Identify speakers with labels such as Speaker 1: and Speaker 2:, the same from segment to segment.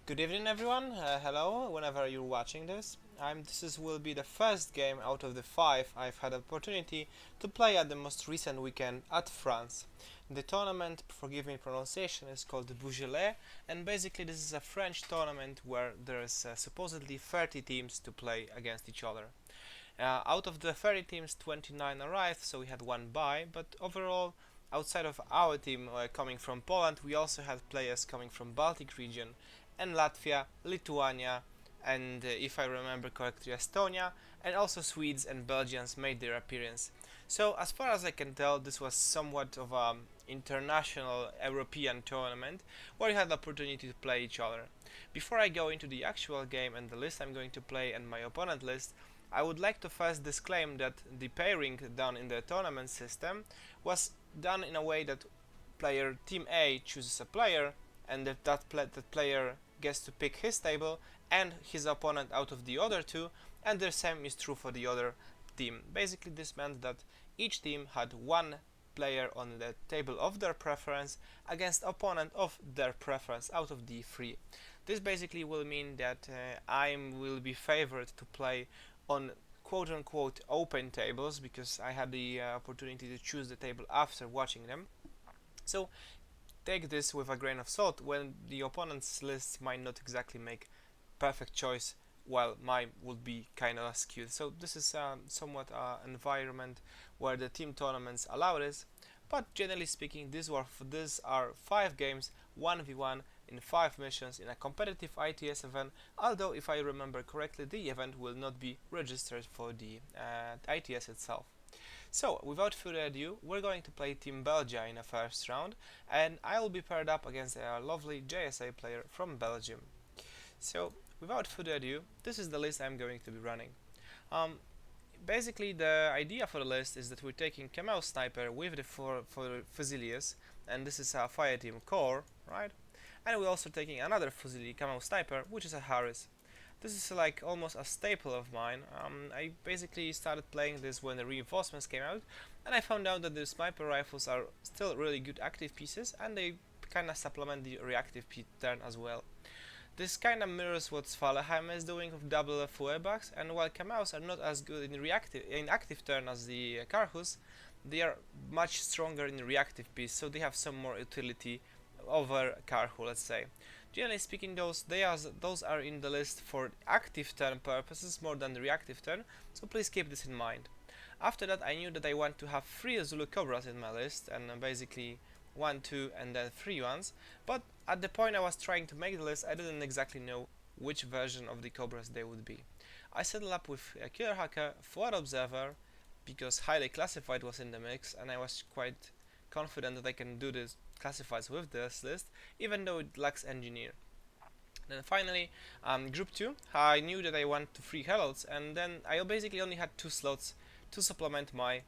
Speaker 1: Good evening, everyone. Hello, whenever you're watching this. Will be the first game out of the five I've had opportunity to play at the most recent weekend at France. The tournament, forgive me pronunciation, is called the Beaujolais, and basically this is a French tournament where there's supposedly 30 teams to play against each other. Out of the 30 teams, 29 arrived, so we had one bye, but overall, outside of our team coming from Poland, we also had players coming from Baltic region and Latvia, Lithuania, and if I remember correctly, Estonia, and also Swedes and Belgians made their appearance. So as far as I can tell, this was somewhat of an international European tournament where you had the opportunity to play each other. Before I go into the actual game and the list I'm going to play and my opponent list, I would like to first disclaim that the pairing done in the tournament system was done in a way that player team A chooses a player, and that player gets to pick his table and his opponent out of the other two, and the same is true for the other team. Basically, this meant that each team had one player on the table of their preference against opponent of their preference out of the three. This basically will mean that I will be favored to play on quote unquote open tables because I had the opportunity to choose the table after watching them. So take this with a grain of salt when the opponent's lists might not exactly make perfect choice while mine would be kind of skewed. So this is somewhat an environment where the team tournaments allow this, but generally speaking, these are 5 games, 1v1 in 5 missions in a competitive ITS event. Although, if I remember correctly, the event will not be registered for the ITS itself. So, without further ado, we're going to play Team Belgium in a first round, and I will be paired up against a lovely JSA player from Belgium. So, without further ado, this is the list I'm going to be running. Um, Basically, the idea for the list is that we're taking Camel Sniper with the for Fusiliers, and this is a fire team core, right? And we're also taking another Fusilier Camel Sniper, which is a Harris. This is like almost a staple of mine. I basically started playing this when the reinforcements came out, and I found out that the sniper rifles are still really good active pieces, and they kind of supplement the reactive turn as well. This kinda mirrors what Svalheim is doing with double Fuerbachs, and while Kamaus are not as good in active turn as the Karhus, they are much stronger in reactive piece, so they have some more utility over Karhu, let's say. Generally speaking, those are in the list for active turn purposes more than the reactive turn, so please keep this in mind. After that, I knew that I want to have 3 Zulu Cobras in my list, and basically 1, 2, and then 3 ones, but at the point I was trying to make the list, I didn't exactly know which version of the Cobras they would be. I settled up with a Killer Hacker, Forward Observer, because Highly Classified was in the mix, and I was quite confident that I can do this classifieds with this list, even though it lacks Engineer. Then finally, Group 2, I knew that I want to 3 Heralds, and then I basically only had 2 slots to supplement my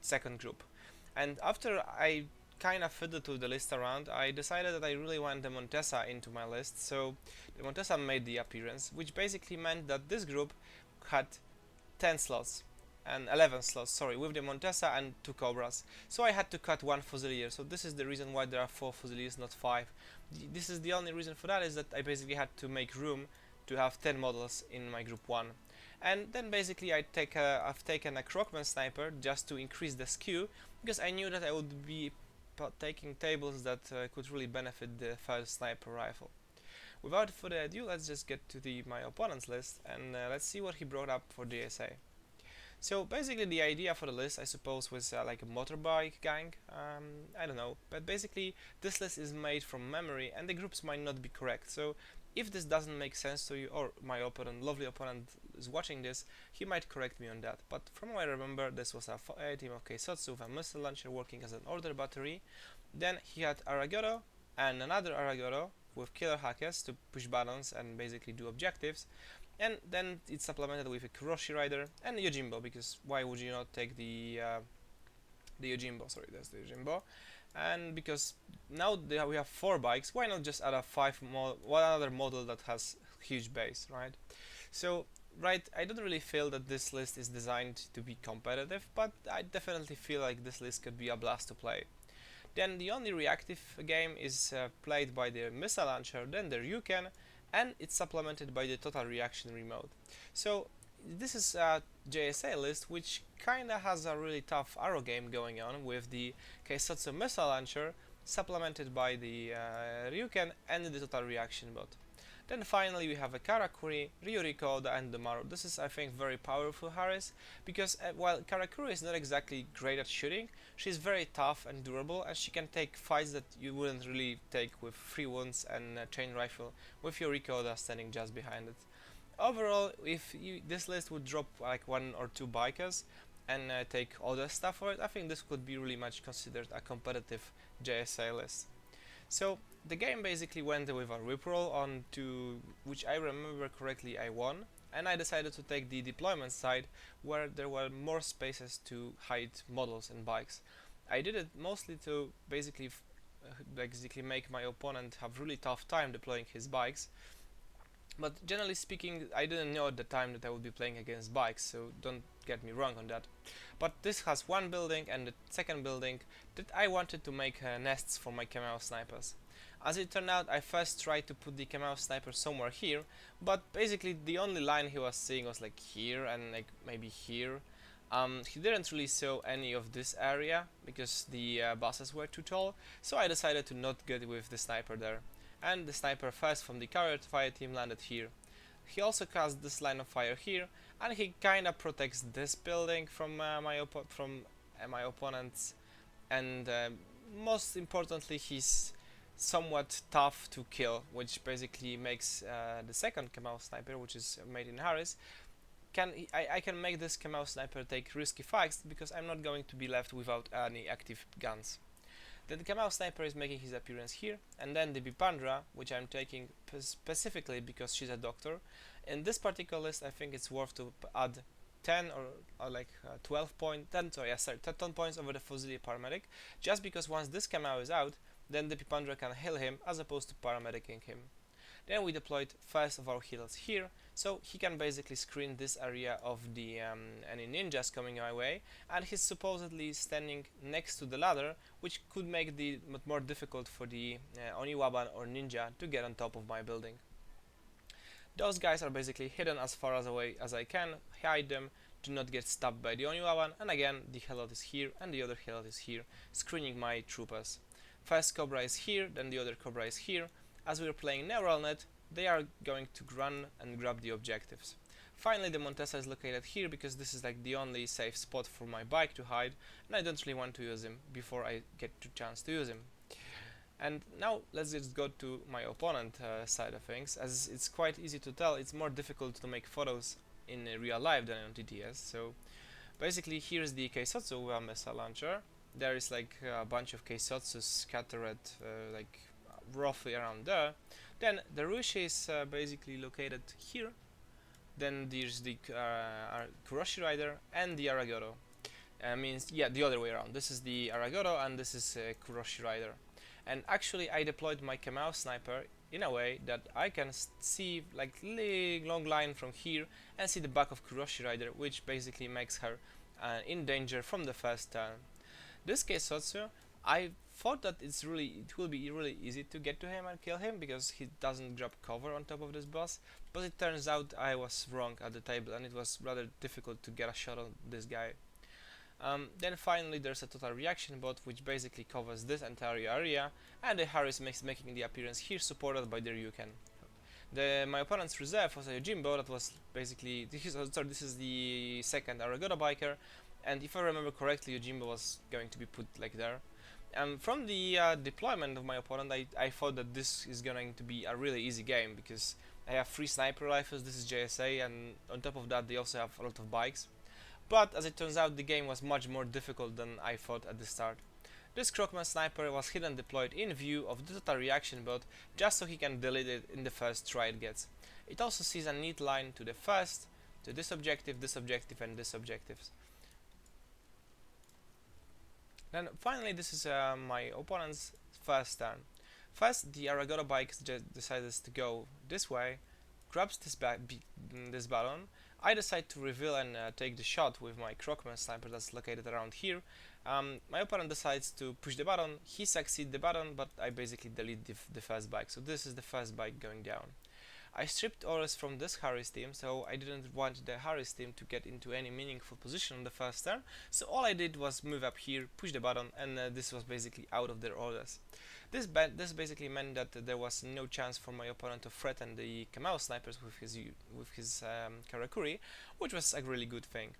Speaker 1: second group. And after I kind of fiddled to the list around, I decided that I really want the Montesa into my list, so the Montesa made the appearance, which basically meant that this group had 10 slots and 11 slots, sorry, with the Montesa and 2 Cobras. So I had to cut 1 Fusilier, so this is the reason why there are 4 Fusiliers, not 5. This is the only reason for that, is that I basically had to make room to have 10 models in my group 1. And then basically I've taken a Krokman Sniper just to increase the skew, because I knew that I would be taking tables that could really benefit the first sniper rifle. Without further ado, let's just get to my opponent's list, and let's see what he brought up for DSA. So basically the idea for the list, I suppose, was like a motorbike gang, I don't know, but basically this list is made from memory and the groups might not be correct, so if this doesn't make sense to you, or my opponent, lovely opponent, is watching this, he might correct me on that, but from what I remember, this was a team of Keisotsu with a missile launcher working as an order battery. Then he had Aragoro and another Aragoro with killer hackers to push buttons and basically do objectives, and then it's supplemented with a Kuroshi Rider and Yojimbo, because why would you not take the Yojimbo, sorry, that's the Yojimbo. And because now we have 4 bikes, why not just add a one other model that has huge base, right? So, right, I don't really feel that this list is designed to be competitive, but I definitely feel like this list could be a blast to play. Then the only reactive game is played by the missile launcher, then the Ryuken, and it's supplemented by the total reaction remote. So this is a JSA list which kinda has a really tough arrow game going on with the Keisotsu missile launcher supplemented by the Ryuken and the total reaction bot. Then finally we have a Karakuri, Ryuriko, Oda and Domaru. This is I think very powerful Harris because while Karakuri is not exactly great at shooting, she's very tough and durable and she can take fights that you wouldn't really take with 3 wounds and a chain rifle with Ryuriko Oda standing just behind it. Overall, if this list would drop like 1 or 2 bikers and take all the stuff for it, I think this could be really much considered a competitive JSA list. So the game basically went with a riproll on to which I remember correctly I won, and I decided to take the deployment side where there were more spaces to hide models and bikes. I did it mostly to basically make my opponent have really tough time deploying his bikes. But generally speaking, I didn't know at the time that I would be playing against bikes, so don't get me wrong on that. But this has one building and the second building that I wanted to make nests for my Camel snipers. As it turned out, I first tried to put the Camel sniper somewhere here, but basically the only line he was seeing was like here and like maybe here. He didn't really show any of this area because the buses were too tall, so I decided to not get with the sniper there. And the sniper first from the carrier fire team landed here. He also cast this line of fire here, and he kinda protects this building from my opponents, and most importantly he's somewhat tough to kill, which basically makes the second Kamau sniper, which is made in Harris, I can make this Kamau sniper take risky fights because I'm not going to be left without any active guns. Then the Kamau sniper is making his appearance here, and then the Bipandra, which I'm taking specifically because she's a doctor. In this particular list, I think it's worth to add 10 or like 12 points, 10 points over the Fusilier paramedic, just because once this Kamau is out, then the Bipandra can heal him as opposed to paramedicing him. Then we deployed first of our healers here, so he can basically screen this area of the any ninjas coming my way, and he's supposedly standing next to the ladder, which could make it more difficult for the Oniwaban or ninja to get on top of my building. Those guys are basically hidden as far away as I can, hide them, do not get stabbed by the Oniwaban, and again the helot is here and the other helot is here, screening my troopers. First Cobra is here, then the other Cobra is here. As we are playing Neural Net, they are going to run and grab the objectives. Finally, the Montesa is located here because this is like the only safe spot for my bike to hide, and I don't really want to use him before I get the chance to use him. And now let's just go to my opponent side of things. As it's quite easy to tell, it's more difficult to make photos in real life than on TTS. So basically here's the Keisotsu missile launcher. There is like a bunch of Keisotsus scattered like roughly around there. Then the Rushi is basically located here. Then there's the Kuroshi Rider and the Aragoro. The other way around. This is the Aragoro and this is Kuroshi Rider. And actually I deployed my Kamau sniper in a way that I can see like long line from here and see the back of Kuroshi Rider, which basically makes her in danger from the first turn. This Keisotsu, I thought that it will be really easy to get to him and kill him because he doesn't grab cover on top of this boss, but it turns out I was wrong at the table and it was rather difficult to get a shot on this guy. Then finally there's a total reaction bot which basically covers this entire area, and the Harris making the appearance here, supported by the Ryuken. My opponent's reserve was a Yojimbo that was basically, this is the second Aragora biker, and if I remember correctly, Yojimbo was going to be put like there. From the deployment of my opponent, I thought that this is going to be a really easy game because I have 3 sniper rifles, this is JSA, and on top of that they also have a lot of bikes. But as it turns out, the game was much more difficult than I thought at the start. This Krokman sniper was hidden deployed in view of the total reaction bot, just so he can delete it in the first try it gets. It also sees a neat line to the first, to this objective, and this objectives. Then finally this is my opponent's first turn. First the Aragora bike decides to go this way, grabs this balloon, I decide to reveal and take the shot with my Crockman sniper that's located around here. My opponent decides to push the button, he succeeds the button, but I basically delete the first bike, so this is the first bike going down. I stripped Ores from this Harry's team, so I didn't want the Harry's team to get into any meaningful position on the first turn, so all I did was move up here, push the button, and this was basically out of their orders. This basically meant that there was no chance for my opponent to threaten the Kamau snipers with his Karakuri, which was a really good thing.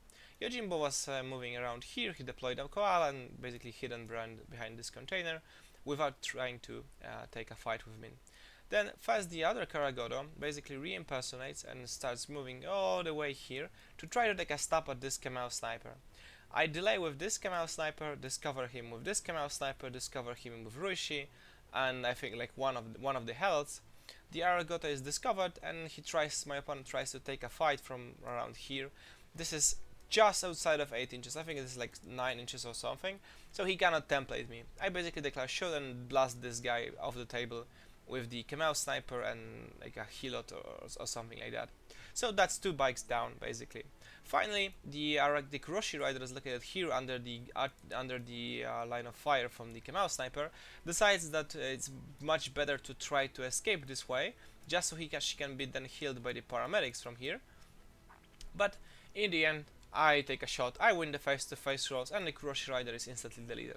Speaker 1: Yojimbo was moving around here, he deployed a koala and basically hidden behind this container without trying to take a fight with me. Then first the other Karagodo basically re-impersonates and starts moving all the way here to try to take a stab at this Kamau sniper. I delay with this Kamau sniper, discover him with this Kamau sniper, discover him with Ruishi, and I think like one of the healths. The Aragota is discovered and my opponent tries to take a fight from around here. This is just outside of 8 inches, I think it is like 9 inches or something, so he cannot template me. I basically declare shoot and blast this guy off the table with the Kamau sniper and like a Hilot or something like that. So that's 2 bikes down basically. Finally, the Roshi rider is located here under the line of fire from the Kamau sniper, decides that it's much better to try to escape this way, just so she can be then healed by the paramedics from here. But in the end, I take a shot, I win the face-to-face rolls, and the Kuroshi rider is instantly deleted.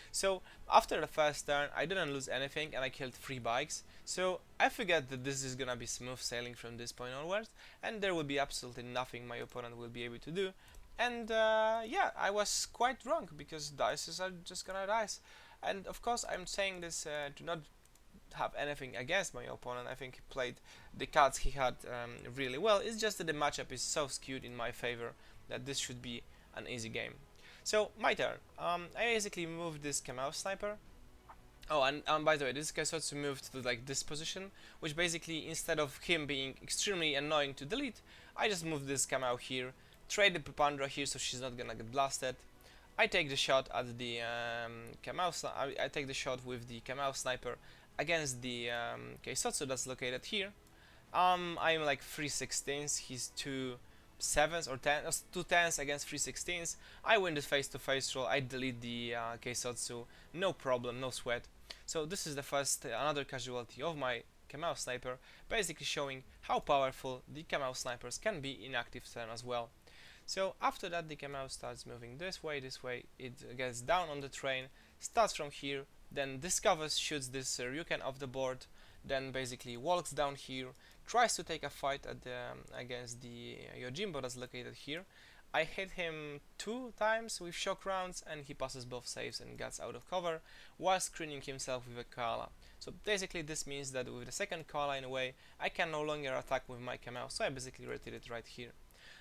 Speaker 1: So after the first turn, I didn't lose anything and I killed 3 bikes, so I figured that this is gonna be smooth sailing from this point onwards, and there will be absolutely nothing my opponent will be able to do. And yeah, I was quite wrong, because dices are just gonna dice. And of course I'm saying this to not have anything against my opponent. I think he played the cards he had really well. It's just that the matchup is so skewed in my favor that this should be an easy game. So my turn. I basically moved this Kamau sniper. Oh, and by the way, this guy starts to move to like this position, which basically, instead of him being extremely annoying to delete, I just moved this Kamau here, trade the Prepandra here so she's not gonna get blasted. I take the shot at the I take the shot with the Kamau sniper against the Keisotsu that's located here. I'm like 3/16, he's 2/7 or 10, 2/10 against 3/16. I win this face-to-face roll, I delete the Keisotsu, no problem, no sweat. So this is the first, another casualty of my Kamau sniper, basically showing how powerful the Kamau snipers can be in active turn as well. So after that the Kamau starts moving this way, it gets down on the train, starts from here, then discovers, shoots this Ryuken off the board, then basically walks down here, tries to take a fight at against the Yojimbo that's located here. I hit him 2 times with shock rounds and he passes both saves and gets out of cover while screening himself with a koala. So basically this means that with the second koala in a way, I can no longer attack with my Kamau, so I basically rotate right here.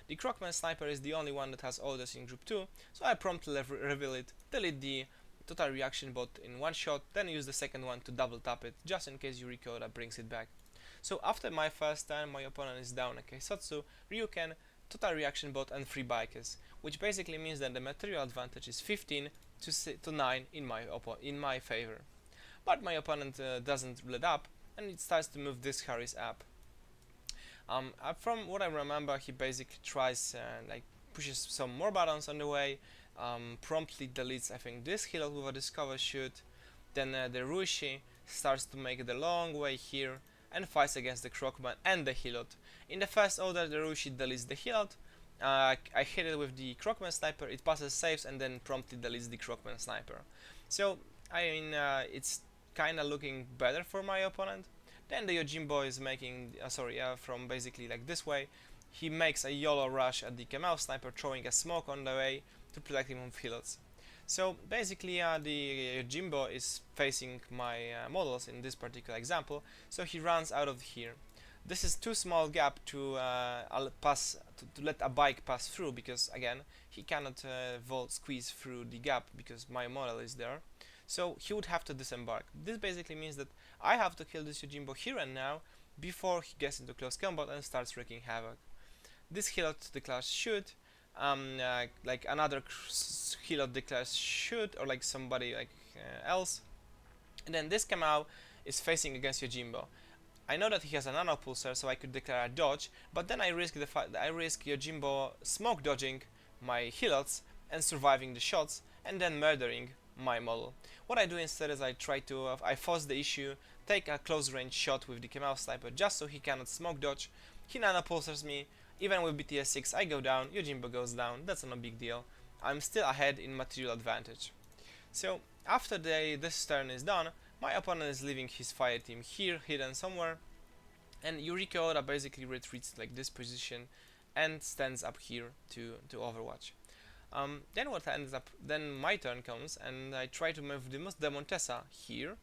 Speaker 1: The Crockman sniper is the only one that has orders in group 2, so I promptly reveal it, delete the total reaction bot in one shot, then use the second one to double tap it, just in case Yurikoda brings it back. So after my first turn, my opponent is down a Keisotsu, Ryuken, total reaction bot and 3 bikers, which basically means that the material advantage is 15 to 9 in my favor. But my opponent doesn't let up, and it starts to move this Harris up. From what I remember, he basically tries, like, pushes some more buttons on the way, promptly deletes, I think, this Hilot with a discover shoot, then the Ruishi starts to make the long way here, and fights against the Crockman and the Hilot. In the first order, the Ruishi deletes the Hilot, I hit it with the Crockman sniper, it passes saves, and then promptly deletes the Crockman sniper. So, I mean, it's kinda looking better for my opponent. Then the Yojimbo is making, from basically like this way, he makes a YOLO rush at the Kamau sniper, throwing a smoke on the way to protect him from Hilots. So basically the Yojimbo is facing my models in this particular example, so he runs out of here. This is too small gap to let a bike pass through, because again he cannot squeeze through the gap because my model is there. So he would have to disembark. This basically means that I have to kill this Yojimbo here and now before he gets into close combat and starts wreaking havoc. This Hilot declares shoot, like another Hilot declares shoot, or like somebody like else, and then this Kamau is facing against Yojimbo. I know that he has a nano pulsar, so I could declare a dodge, but then I risk Yojimbo smoke dodging my healots and surviving the shots, and then murdering my model. What I do instead is I force the issue, take a close range shot with the Kemal sniper just so he cannot smoke dodge. He nano pulsars me, even with BTS 6 I go down, Yojimbo goes down, that's no big deal. I'm still ahead in material advantage. So after this turn is done, my opponent is leaving his fire team here, hidden somewhere, and Yuriko Oda basically retreats like this position and stands up here to overwatch. Then my turn comes and I try to move the Montesa here,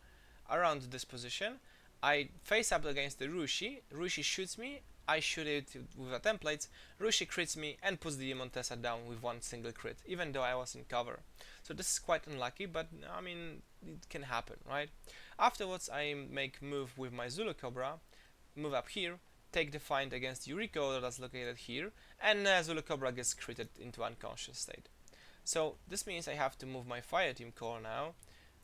Speaker 1: around this position. I face up against the Rushi, Rushi shoots me, I shoot it with a template, Rushi crits me and puts the Montesa down with one single crit, even though I was in cover. So this is quite unlucky, but I mean, it can happen, right? Afterwards I make move with my Zulu Cobra, move up here, take the find against Yuriko that's located here, and Zulu Cobra gets critted into unconscious state. So this means I have to move my fire team core now.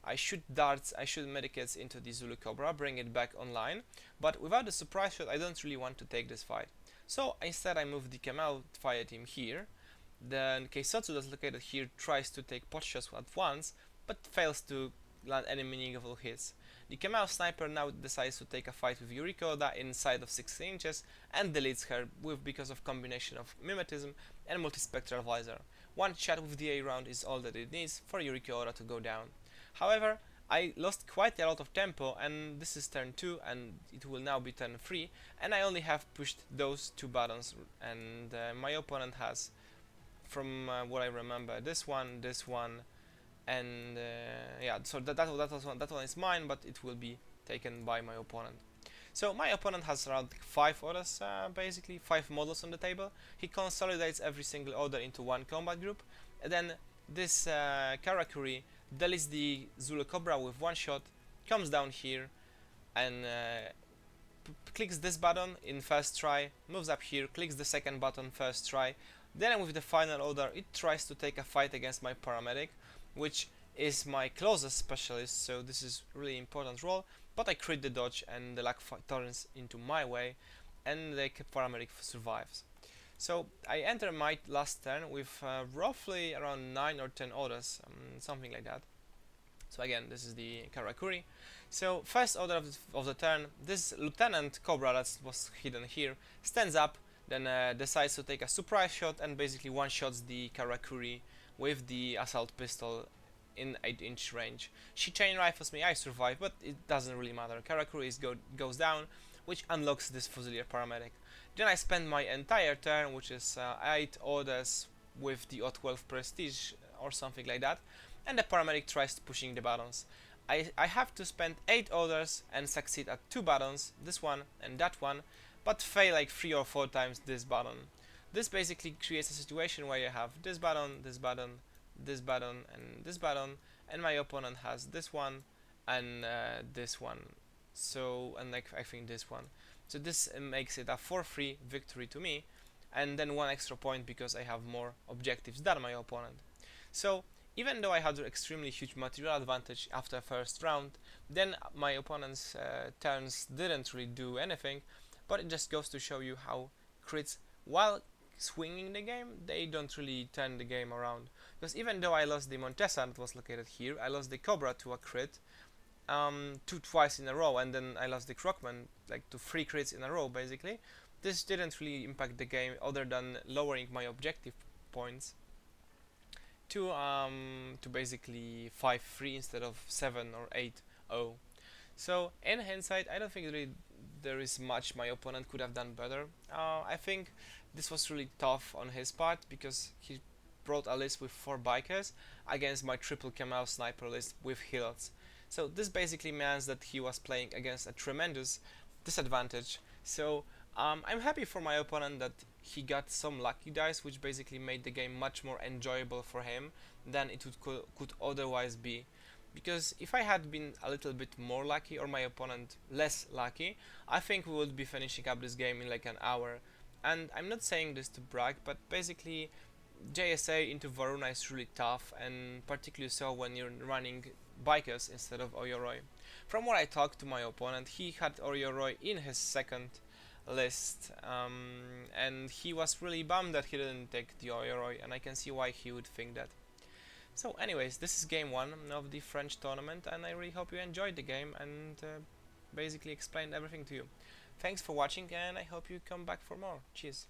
Speaker 1: I shoot darts, I shoot medikits into the Zulu Cobra, bring it back online, but without the surprise shot I don't really want to take this fight. So instead I move the Kemal fire team here. Then Keisotsu that's located here tries to take pot shots at once, but fails to land any meaningful hits. The Kemal sniper now decides to take a fight with Yuriko Oda inside of 16 inches and deletes her because of combination of mimetism and multispectral visor. One shot with the A round is all that it needs for Yuriko Oda to go down. However, I lost quite a lot of tempo, and this is turn 2 and it will now be turn 3, and I only have pushed those two buttons, and my opponent has, from what I remember, this one, and yeah, so that one is mine, but it will be taken by my opponent. So my opponent has around 5 orders, basically 5 models on the table. He consolidates every single order into one combat group, and then this Karakuri deletes the Zulu Cobra with one shot, comes down here and clicks this button in first try, moves up here, clicks the second button first try. Then with the final order it tries to take a fight against my paramedic, which is my closest specialist, so this is really important role, but I crit the dodge and the luck turns into my way and the paramedic survives. So I enter my last turn with roughly around 9 or 10 orders, something like that. So again, this is the Karakuri. So first order of the turn, this Lieutenant Cobra that was hidden here stands up, then decides to take a surprise shot and basically one-shots the Karakuri with the assault pistol in 8-inch range. She chain rifles me, I survive, but it doesn't really matter. Karakuri goes down, which unlocks this Fusilier paramedic. Then I spend my entire turn, which is 8 orders with the O12 prestige or something like that, and the paramedic tries pushing the buttons. I have to spend 8 orders and succeed at 2 buttons, this one and that one, but fail like 3 or 4 times this button. This basically creates a situation where you have this button, this button, this button, and this button, and my opponent has this one and this one. So, and like I think this one. So this makes it a 4-3 victory to me, and then 1 extra point because I have more objectives than my opponent. So even though I had an extremely huge material advantage after first round, then my opponent's turns didn't really do anything, but it just goes to show you how crits, while swinging the game, they don't really turn the game around. Because even though I lost the Montesa that was located here, I lost the Cobra to a crit twice in a row, and then I lost the Krokman like to 3 crits in a row basically. This didn't really impact the game other than lowering my objective points to basically 5-3 instead of 7 or 8-0. So in hindsight, I don't think really there is much my opponent could have done better. I think this was really tough on his part because he brought a list with 4 bikers against my triple Kemal sniper list with healots. So this basically means that he was playing against a tremendous disadvantage. So I'm happy for my opponent that he got some lucky dice, which basically made the game much more enjoyable for him than it could otherwise be. Because if I had been a little bit more lucky or my opponent less lucky, I think we would be finishing up this game in like an hour. And I'm not saying this to brag, but basically JSA into Varuna is really tough, and particularly so when you're running bikers instead of Oyoroi. From what I talked to my opponent, he had Orioroi in his second list, and he was really bummed that he didn't take the Orioroi, and I can see why he would think that. So anyways, this is game 1 of the French tournament, and I really hope you enjoyed the game and basically explained everything to you. Thanks for watching, and I hope you come back for more. Cheers.